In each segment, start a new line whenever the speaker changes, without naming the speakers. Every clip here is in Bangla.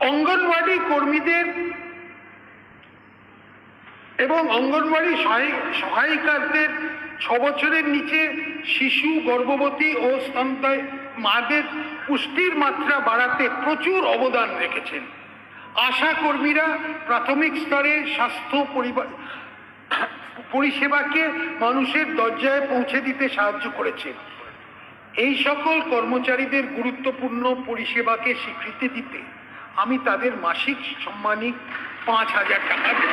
অঙ্গনওয়াড়ি কর্মীদের এবং অঙ্গনওয়াড়ি সহায়িকাদের 6 বছরের নিচে শিশু, গর্ভবতী ও স্তন্যদায়ী মাদের পুষ্টির মাত্রা বাড়াতে প্রচুর অবদান রেখেছেন। আশা কর্মীরা প্রাথমিক স্তরে স্বাস্থ্য পরিষেবাকে মানুষের দরজায় পৌঁছে দিতে সাহায্য করেছেন। এই সকল কর্মচারীদের গুরুত্বপূর্ণ পরিষেবাকে স্বীকৃতি দিতে আমি তাদের মাসিক সম্মানিক 5,000 টাকা দেব।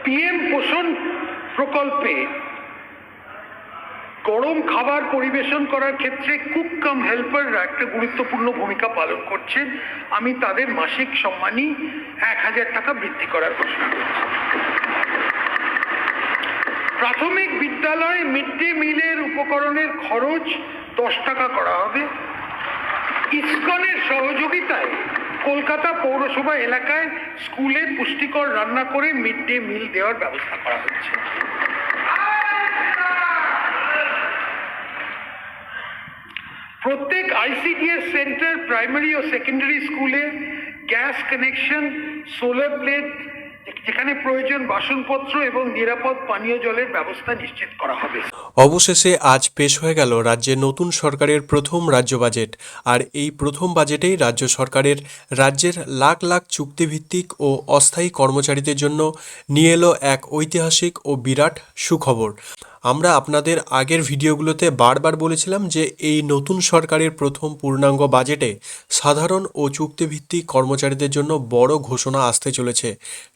পিএম পোষণ প্রকল্পে গরম খাবার পরিবেশন করার ক্ষেত্রে কুক কাম হেল্পাররা একটা গুরুত্বপূর্ণ ভূমিকা পালন করছেন। আমি তাদের মাসিক সম্মানী 1,000 টাকা বৃদ্ধি করার ঘোষণা করছি। প্রাথমিক বিদ্যালয়ে মিড ডে মিলের উপকরণের খরচ 10 টাকা করা হবে। ইসকনের সহযোগিতায় কলকাতা পৌরসভা এলাকায় স্কুলে পুষ্টিকর রান্না করে মিড ডে মিল দেওয়ার ব্যবস্থা করা হচ্ছে। প্রত্যেক আইসিডিএস সেন্টার, প্রাইমারি ও সেকেন্ডারি স্কুলে গ্যাস কানেকশন, সোলার প্লেট, যেখানে প্রয়োজন বাসনপত্র এবং নিরাপদ পানীয় জলের ব্যবস্থা নিশ্চিত করা হবে।
অবশেষে আজ পেশ হয়ে গেল রাজ্যের নতুন সরকারের প্রথম রাজ্য বাজেট। আর এই প্রথম বাজেটেই রাজ্য সরকারের রাজ্যের লাখ লাখ চুক্তিভিত্তিক ও অস্থায়ী কর্মচারীদের জন্য নিয়ে এলো এক ঐতিহাসিক ও বিরাট সুখবর। আমরা আপনাদের আগের ভিডিওগুলোতে বারবার বলেছিলাম যে এই নতুন সরকারের প্রথম পূর্ণাঙ্গ বাজেটে সাধারণ ও চুক্তিভিত্তিক কর্মচারীদের জন্য বড় ঘোষণা আসতে চলেছে।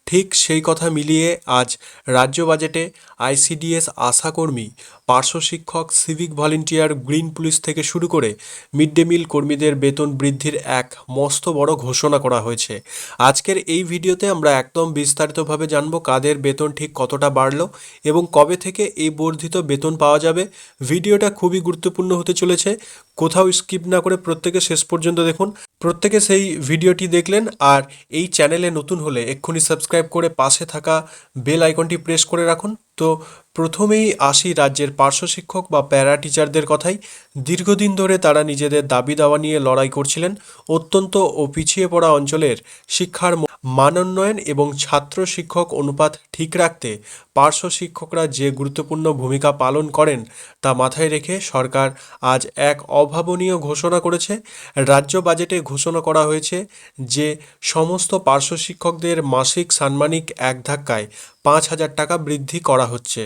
ঠিক সেই কথা মিলিয়ে আজ রাজ্য বাজেটে আইসিডিএস আশাকর্মী, পার্শ্ব শিক্ষক, সিভিক ভলেন্টিয়ার, গ্রিন পুলিশ থেকে শুরু করে মিড ডে মিল কর্মীদের বেতন বৃদ্ধির এক মস্ত বড় ঘোষণা করা হয়েছে। আজকের এই ভিডিওতে আমরা একদম বিস্তারিতভাবে জানব কাদের বেতন ঠিক কতটা বাড়লো এবং কবে থেকে এই বর্ধিত বেতন পাওয়া যাবে। ভিডিওটা খুবই গুরুত্বপূর্ণ হতে চলেছে, কোথাও স্কিপ না করে প্রত্যেকে শেষ পর্যন্ত দেখুন। প্রত্যেকে সেই ভিডিওটি দেখলেন আর এই চ্যানেলে নতুন হলে এক্ষুনি সাবস্ক্রাইব করে পাশে থাকা বেল আইকনটি প্রেস করে রাখুন। তো প্রথমেই আসি রাজ্যের পার্শ্ব শিক্ষক বা প্যারা টিচারদের কথাই। দীর্ঘদিন ধরে তারা নিজেদের দাবি দাওয়া নিয়ে লড়াই করছিলেন। অত্যন্ত ও পিছিয়ে পড়া অঞ্চলের শিক্ষার মানোন্নয়ন এবং ছাত্র শিক্ষক অনুপাত ঠিক রাখতে পার্শ্ব শিক্ষকরা যে গুরুত্বপূর্ণ ভূমিকা পালন করেন তা মাথায় রেখে সরকার আজ এক অভাবনীয় ঘোষণা করেছে। রাজ্য বাজেটে ঘোষণা করা হয়েছে যে সমস্ত পার্শ্ব শিক্ষকদের মাসিক সাম্মানিক এক ধাক্কায় 5,000 টাকা বৃদ্ধি করা হচ্ছে।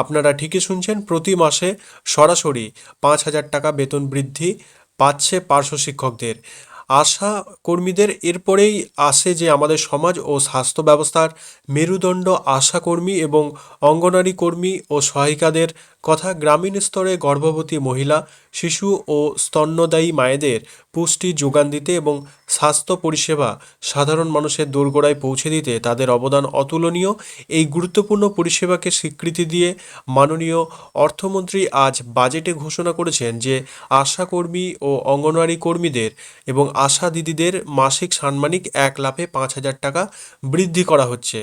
আপনারা ঠিকই শুনছেন, প্রতি মাসে সরাসরি 5,000 টাকা বেতন বৃদ্ধি পাচ্ছে পার্শ্ব শিক্ষকদের। আশা কর্মীদের এরপরেই আসে যে আমাদের সমাজ ও স্বাস্থ্য ব্যবস্থার মেরুদণ্ড আশাকর্মী এবং অঙ্গনারী কর্মী ও সহায়িকাদের কথা। গ্রামীণ স্তরে গর্ভবতী মহিলা, শিশু ও স্তন্যদায়ী মায়েদের পুষ্টি যোগান দিতে এবং স্বাস্থ্য পরিষেবা সাধারণ মানুষের দোরগোড়ায় পৌঁছে দিতে তাদের অবদান অতুলনীয়। এই গুরুত্বপূর্ণ পরিষেবাকে স্বীকৃতি দিয়ে মাননীয় অর্থমন্ত্রী আজ বাজেটে ঘোষণা করেছেন যে আশাকর্মী ও অঙ্গনওয়াড়ি কর্মীদের এবং আশা দিদিদের মাসিক সাম্মানিক 1 লাফে 5,000 টাকা বৃদ্ধি করা হচ্ছে।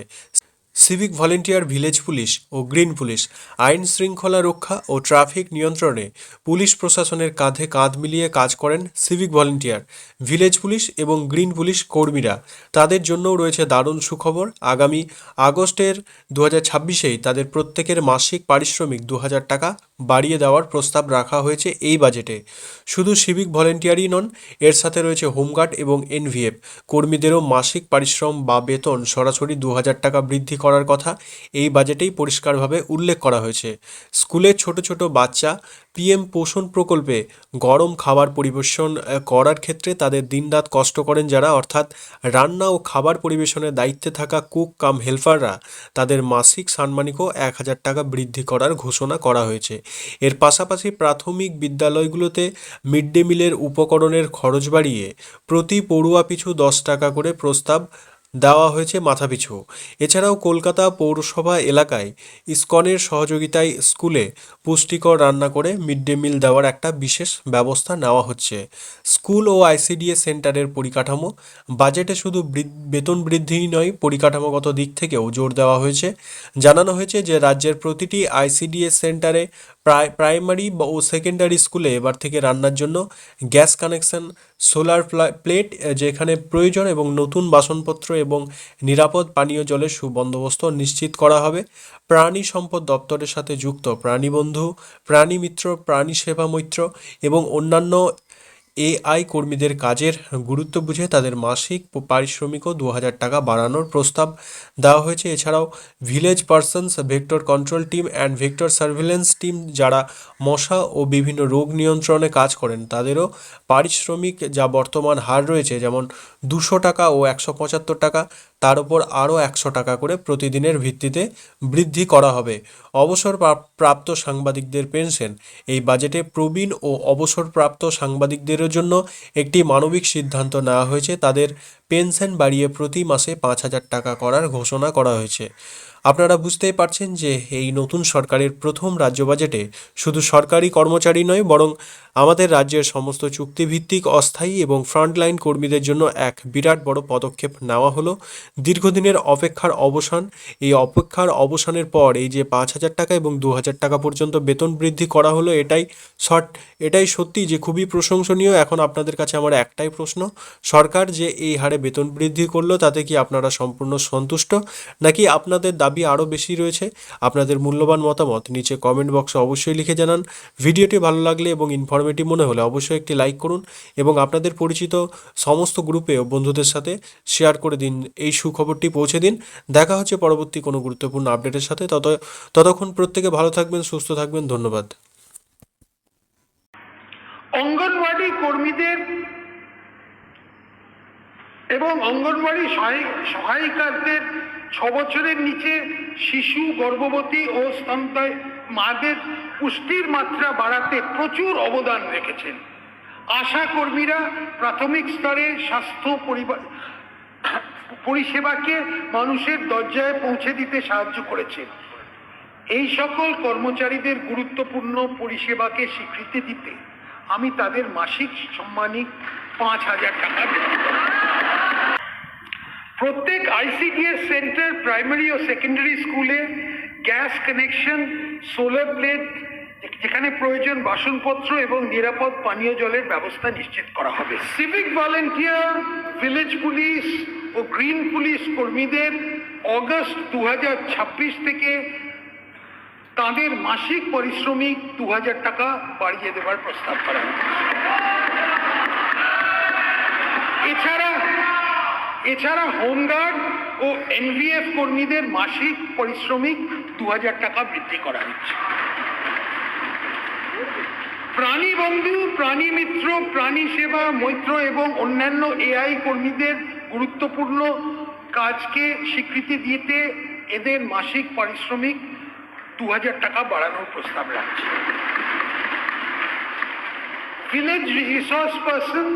সিভিক ভলেন্টিয়ার, ভিলেজ পুলিশ ও গ্রিন পুলিশ আইন শৃঙ্খলা রক্ষা ও ট্রাফিক নিয়ন্ত্রণে পুলিশ প্রশাসনের কাঁধে কাঁধ মিলিয়ে কাজ করেন সিভিক ভলেন্টিয়ার, ভিলেজ পুলিশ এবং গ্রিন পুলিশ কর্মীরা। তাদের জন্যও রয়েছে দারুণ সুখবর। আগামী আগস্টের 2026-এই তাদের প্রত্যেকের মাসিক পারিশ্রমিক 2,000 টাকা বাড়িয়ে দেওয়ার প্রস্তাব রাখা হয়েছে এই বাজেটে। শুধু সিভিক ভলেন্টিয়ারই নন, এর সাথে রয়েছে হোমগার্ড এবং এনভিএফ কর্মীদেরও মাসিক পারিশ্রম বা বেতন সরাসরি 2,000 টাকা বৃদ্ধি করার কথা এই বাজেটেই পরিষ্কারভাবে উল্লেখ করা হয়েছে। স্কুলে ছোট ছোট বাচ্চা পিএম পোষণ প্রকল্পে গরম খাবার পরিবেশন করার ক্ষেত্রে তাদের দিনরাত কষ্ট করেন যারা, অর্থাৎ রান্না ও খাবার পরিবেশনের দায়িত্বে থাকা কুক কাম হেল্পাররা, তাদের মাসিক সাম্মানিকও 1,000 টাকা বৃদ্ধি করার ঘোষণা করা হয়েছে। এর পাশাপাশি প্রাথমিক বিদ্যালয়গুলোতে মিড ডে মিলের উপকরণের খরচ বাড়িয়ে প্রতি পড়ুয়া পিছু 10 টাকা করে প্রস্তাব দেওয়া হয়েছে মাথাপিছু। এছাড়াও কলকাতা পৌরসভা এলাকায় ইসকনের সহযোগিতায় স্কুলে পুষ্টিকর রান্না করে মিড ডে মিল দেওয়ার একটা বিশেষ ব্যবস্থা নেওয়া হচ্ছে। স্কুল ও আইসিডিএস সেন্টারের পরিকাঠামো বাজেটে শুধু বেতন বৃদ্ধিই নয়, পরিকাঠামোগত দিক থেকেও জোর দেওয়া হয়েছে। জানানো হয়েছে যে রাজ্যের প্রতিটি আইসিডিএস সেন্টারে প্রাইমারি ও সেকেন্ডারি স্কুলে এবার থেকে রান্নার জন্য গ্যাস কানেকশন সোলার প্লেট যেখানে প্রয়োজন এবং নতুন বাসনপত্র এবং নিরাপদ পানীয় জলের সুবন্দোবস্ত নিশ্চিত করা হবে। প্রাণী সম্পদ দপ্তরের সাথে যুক্ত প্রাণীবন্ধু, প্রাণী মিত্র, প্রাণী সেবা মৈত্র এবং অন্যান্য এআই কর্মীদের কাজের গুরুত্ব বুঝে তাদের মাসিক পারিশ্রমিকও 2,000 টাকা বাড়ানোর প্রস্তাব দেওয়া হয়েছে। এছাড়াও village persons, vector control team and vector surveillance team যারা মশা ও বিভিন্ন রোগ নিয়ন্ত্রণে কাজ করেন তাদেরও পারিশ্রমিক যা বর্তমান হার রয়েছে যেমন 200 টাকা ও 175 টাকা, তার উপর আরও 100 টাকা করে প্রতিদিনের ভিত্তিতে বৃদ্ধি করা হবে। প্রাপ্ত সাংবাদিকদের পেনশন, এই বাজেটে প্রবীণ ও অবসরপ্রাপ্ত সাংবাদিকদের জন্য একটি মানবিক সিদ্ধান্ত নেওয়া হয়েছে। তাদের পেনশন বাড়িয়ে প্রতি মাসে 5,000 টাকা করার ঘোষণা করা হয়েছে। আপনারা বুঝতেই পারছেন যে এই নতুন সরকারের প্রথম রাজ্য বাজেটে শুধু সরকারি কর্মচারী নয় বরং আমাদের রাজ্যের সমস্ত চুক্তিভিত্তিক অস্থায়ী এবং ফ্রন্টলাইন কর্মীদের জন্য এক বিরাট বড় পদক্ষেপ নেওয়া হলো। দীর্ঘদিনের অপেক্ষার অবসান, এই অপেক্ষার অবসানের পর এই যে 5,000 টাকা এবং 2,000 টাকা পর্যন্ত বেতন বৃদ্ধি করা হলো, এটাই সত্যি যে খুবই প্রশংসনীয়। এখন আপনাদের কাছে আমার একটাই প্রশ্ন, সরকার যে এই হারে বেতন বৃদ্ধি করলো তাতে কি আপনারা সম্পূর্ণ সন্তুষ্ট নাকি আপনাদের দাবি আরও বেশি রয়েছে? আপনাদের মূল্যবান মতামত নিচে কমেন্ট বক্সে অবশ্যই লিখে জানান। ভিডিওটি ভালো লাগলে এবং ইনফরমেটিভ মনে হলে অবশ্যই একটি লাইক করুন এবং আপনাদের পরিচিত সমস্ত গ্রুপে ও বন্ধুদের সাথে শেয়ার করে দিন, এই সুখবরটি পৌঁছে দিন। দেখা হচ্ছে পরবর্তী কোনো গুরুত্বপূর্ণ আপডেটের সাথে। ততক্ষণ প্রত্যেকে ভালো থাকবেন, সুস্থ থাকবেন। ধন্যবাদ।
অঙ্গনওয়াড়ি কর্মীদের এবং অঙ্গনওয়াড়ি সহায়িকাদের 6 বছরের নিচে শিশু, গর্ভবতী ও স্তন্যপায়ী মাদের পুষ্টির মাত্রা বাড়াতে প্রচুর অবদান রেখেছেন। আশা কর্মীরা প্রাথমিক স্তরে স্বাস্থ্য পরিষেবাকে মানুষের দরজায় পৌঁছে দিতে সাহায্য করেছেন। এই সকল কর্মচারীদের গুরুত্বপূর্ণ পরিষেবাকে স্বীকৃতি দিতে আমি তাদের মাসিক সম্মানিক 5,000 টাকা দেব। প্রত্যেক আইসিডিএস সেন্টার, প্রাইমারি ও সেকেন্ডারি স্কুলে গ্যাস কানেকশন, সোলার প্লেট, যেখানে প্রয়োজন বাসনপত্র এবং নিরাপদ পানীয় জলের ব্যবস্থা নিশ্চিত করা হবে। সিভিক ভলেন্টিয়ার, ভিলেজ পুলিশ ও গ্রিন পুলিশ কর্মীদের অগস্ট 2026 থেকে তাদের মাসিক পারিশ্রমিক 2,000 টাকা বাড়িয়ে দেওয়ার প্রস্তাব করা হয়েছে। এছাড়া হোমগার্ড ও এনভিএফ কর্মীদের মাসিক পারিশ্রমিক 2,000 টাকা বৃদ্ধি করা হচ্ছে। প্রাণী বন্ধু, প্রাণী মিত্র, প্রাণী সেবা মৈত্র এবং অন্যান্য এআই কর্মীদের গুরুত্বপূর্ণ কাজকে স্বীকৃতি দিতে এদের মাসিক পারিশ্রমিক 2,000 টাকা বাড়ানোর প্রস্তাব রাখছে। Village resource person